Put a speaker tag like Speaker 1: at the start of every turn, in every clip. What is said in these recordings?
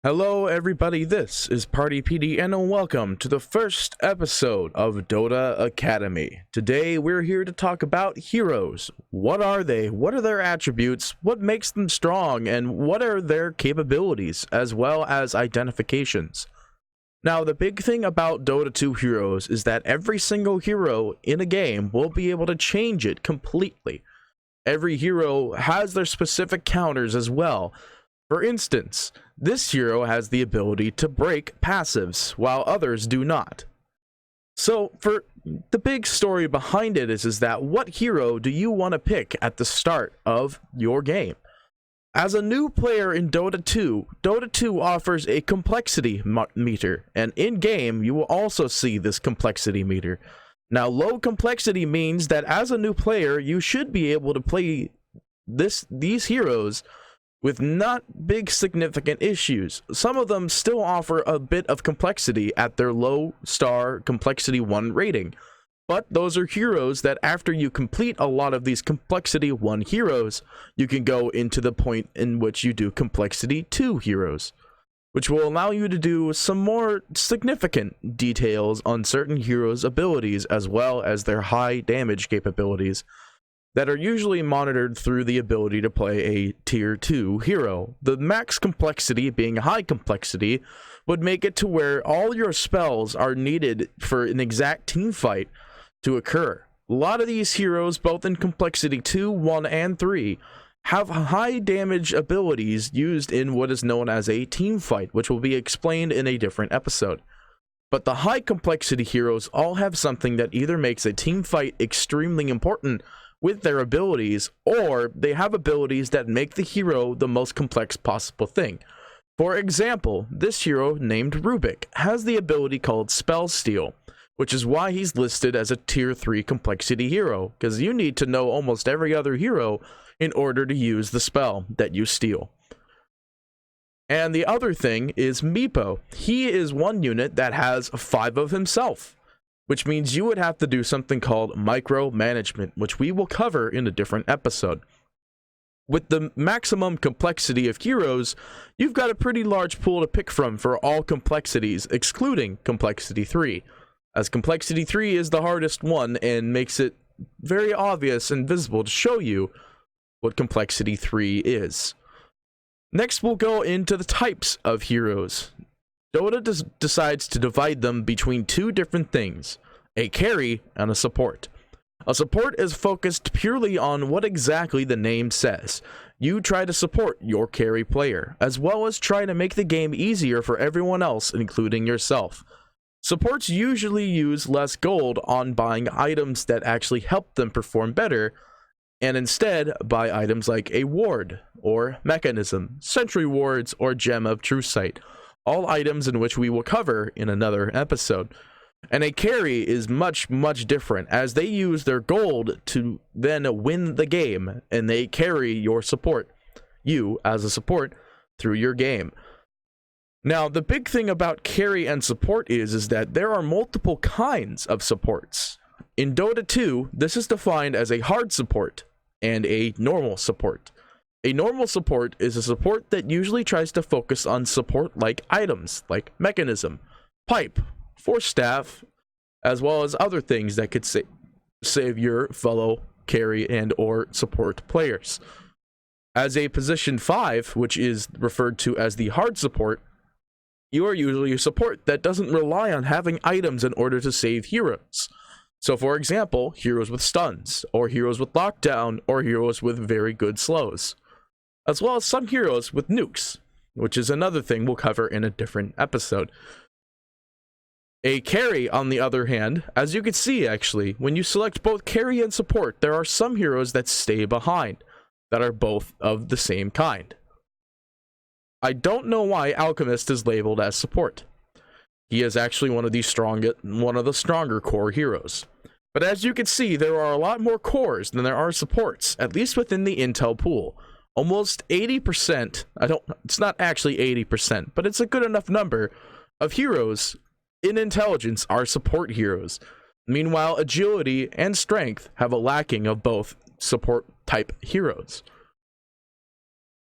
Speaker 1: Hello everybody, this is Party PD and welcome to the first episode of Dota Academy. Today we're here to talk about heroes. What are they? What are their attributes? What makes them strong? And what are their capabilities, as well as identifications? Now, the big thing about Dota 2 heroes is that every single hero in a game will be able to change it completely. Every hero has their specific counters as well. For instance, this hero has the ability to break passives, while others do not. So, for the big story behind it is that what hero do you want to pick at the start of your game? As a new player in Dota 2, Dota 2 offers a complexity meter, and in-game you will also see this complexity meter. Now, low complexity means that as a new player, you should be able to play these heroes with not big significant issues. Some of them still offer a bit of complexity at their low star complexity 1 rating. But those are heroes that after you complete a lot of these complexity 1 heroes, you can go into the point in which you do complexity 2 heroes, which will allow you to do some more significant details on certain heroes' abilities as well as their high damage capabilities that are usually monitored through the ability to play a tier 2 hero. The max complexity, being high complexity, would make it to where all your spells are needed for an exact team fight to occur. A lot of these heroes, both in complexity 2, 1, and 3, have high damage abilities used in what is known as a team fight, which will be explained in a different episode. But the high complexity heroes all have something that either makes a team fight extremely important with their abilities, or they have abilities that make the hero the most complex possible thing. For example, this hero named Rubik has the ability called Spell Steal, which is why he's listed as a tier 3 complexity hero, because you need to know almost every other hero in order to use the spell that you steal. And the other thing is Meepo. He is one unit that has 5 of himself, which means you would have to do something called micromanagement, which we will cover in a different episode. With the maximum complexity of heroes, you've got a pretty large pool to pick from for all complexities, excluding complexity 3, as complexity 3 is the hardest one and makes it very obvious and visible to show you what complexity 3 is. Next, we'll go into the types of heroes. Dota decides to divide them between 2 different things, a carry and a support. A support is focused purely on what exactly the name says. You try to support your carry player, as well as try to make the game easier for everyone else, including yourself. Supports usually use less gold on buying items that actually help them perform better, and instead buy items like a ward, or mechanism, sentry wards, or gem of true sight. All items in which we will cover in another episode. And a carry is much different, as they use their gold to then win the game, and they carry your support, you as a support, through your game. Now, the big thing about carry and support is that there are multiple kinds of supports. In Dota 2, this is defined as a hard support and a normal support. A normal support is a support that usually tries to focus on support-like items, like mechanism, pipe, force staff, as well as other things that could save your fellow carry and or support players. As a position 5, which is referred to as the hard support, you are usually a support that doesn't rely on having items in order to save heroes. So for example, heroes with stuns, or heroes with lockdown, or heroes with very good slows, as well as some heroes with nukes, which is another thing we'll cover in a different episode. A carry, on the other hand, as you can see actually, when you select both carry and support, there are some heroes that stay behind, that are both of the same kind. I don't know why Alchemist is labeled as support. He is actually one of the stronger core heroes. But as you can see, there are a lot more cores than there are supports, at least within the intel pool. Almost 80%, it's not actually 80%, but it's a good enough number of heroes in intelligence are support heroes. Meanwhile, agility and strength have a lacking of both support type heroes.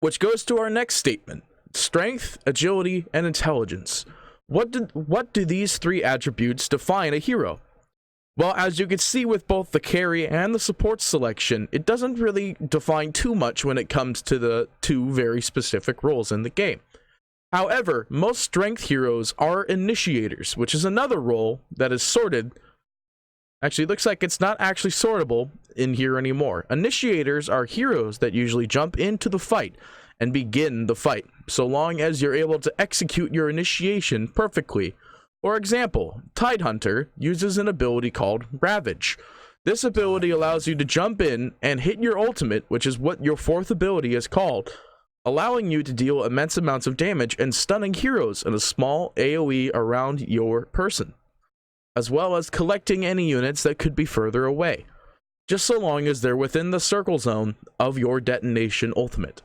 Speaker 1: Which goes to our next statement. strength, agility, and intelligence. What do these three attributes define a hero? Well, as you can see with both the carry and the support selection, it doesn't really define too much when it comes to the two very specific roles in the game. However, most strength heroes are initiators, which is another role that is sorted. Actually, it looks like it's not actually sortable in here anymore. Initiators are heroes that usually jump into the fight and begin the fight, so long as you're able to execute your initiation perfectly. For example, Tidehunter uses an ability called Ravage. This ability allows you to jump in and hit your ultimate, which is what your fourth ability is called, allowing you to deal immense amounts of damage and stunning heroes in a small AoE around your person, as well as collecting any units that could be further away, just so long as they're within the circle zone of your detonation ultimate.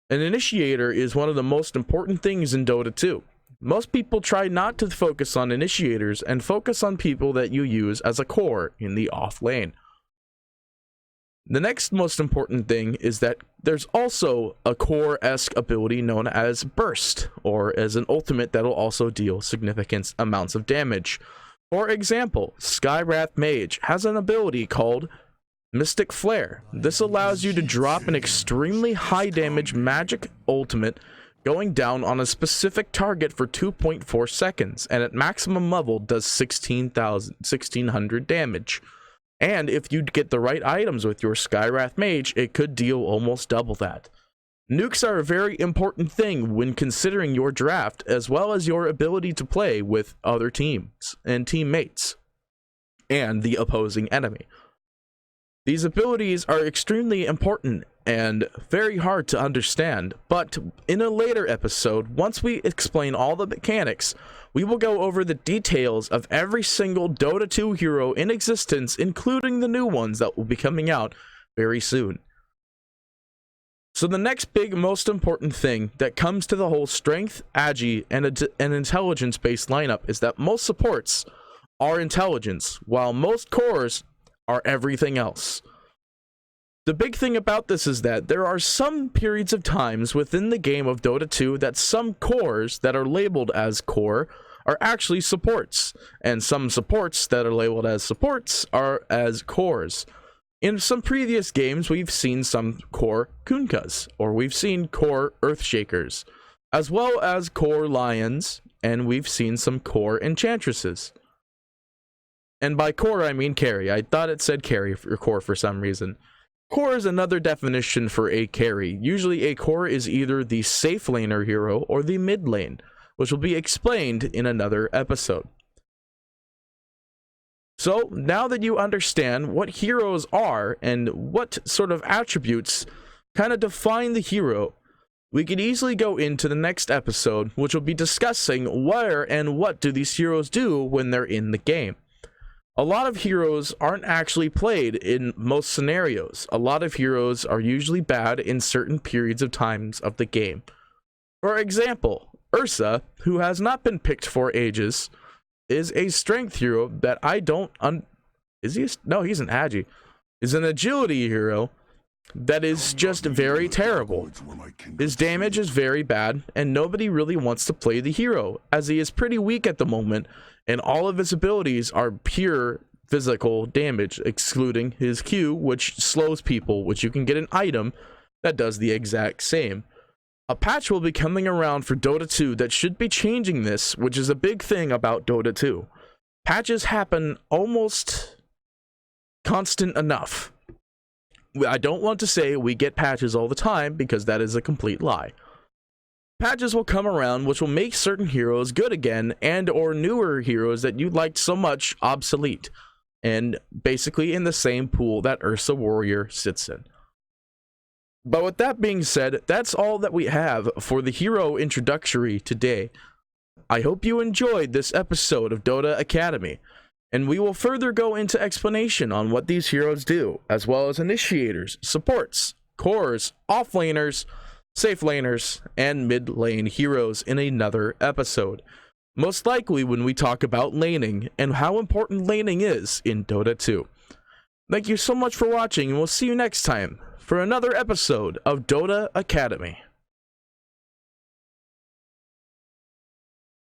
Speaker 1: An initiator is one of the most important things in Dota 2. Most people try not to focus on initiators and focus on people that you use as a core in the off lane. The next most important thing is that there's also a core-esque ability known as Burst, or as an ultimate that'll also deal significant amounts of damage. For example, Skywrath Mage has an ability called Mystic Flare. This allows you to drop an extremely high damage magic ultimate going down on a specific target for 2.4 seconds, and at maximum level does 1600 damage. And if you get the right items with your Skywrath Mage, it could deal almost double that. Nukes are a very important thing when considering your draft, as well as your ability to play with other teams and teammates and the opposing enemy. These abilities are extremely important and very hard to understand, but in a later episode, once we explain all the mechanics, we will go over the details of every single Dota 2 hero in existence, including the new ones that will be coming out very soon. So the next big, most important thing that comes to the whole strength, agi, and intelligence-based lineup is that most supports are intelligence, while most cores are everything else. The big thing about this is that there are some periods of times within the game of Dota 2 that some cores that are labeled as core are actually supports, and some supports that are labeled as supports are as cores. In some previous games, we've seen some core Kunkas, or we've seen core Earthshakers, as well as core Lions, and we've seen some core Enchantresses. And by core, I mean carry. I thought it said carry or core for some reason. Core is another definition for a carry. Usually a core is either the safe laner hero or the mid lane, which will be explained in another episode. So now that you understand what heroes are and what sort of attributes kind of define the hero, we can easily go into the next episode, which will be discussing where and what do these heroes do when they're in the game. A lot of heroes aren't actually played in most scenarios. A lot of heroes are usually bad in certain periods of times of the game. For example, Ursa, who has not been picked for ages, is a strength hero that I don't is he? No, he's an agi. Is an agility hero that is just very terrible. His damage is very bad, and nobody really wants to play the hero, as he is pretty weak at the moment, and all of his abilities are pure physical damage, excluding his Q, which slows people, which you can get an item that does the exact same. A patch will be coming around for Dota 2 that should be changing this, which is a big thing about Dota 2. Patches happen almost constant enough. I don't want to say we get patches all the time, because that is a complete lie. Patches will come around which will make certain heroes good again, and or newer heroes that you liked so much obsolete, and basically in the same pool that Ursa Warrior sits in. But with that being said, that's all that we have for the hero introductory today. I hope you enjoyed this episode of Dota Academy, and we will further go into explanation on what these heroes do, as well as initiators, supports, cores, offlaners, safe laners, and mid lane heroes in another episode. Most likely when we talk about laning and how important laning is in Dota 2. Thank you so much for watching, and we'll see you next time for another episode of Dota Academy.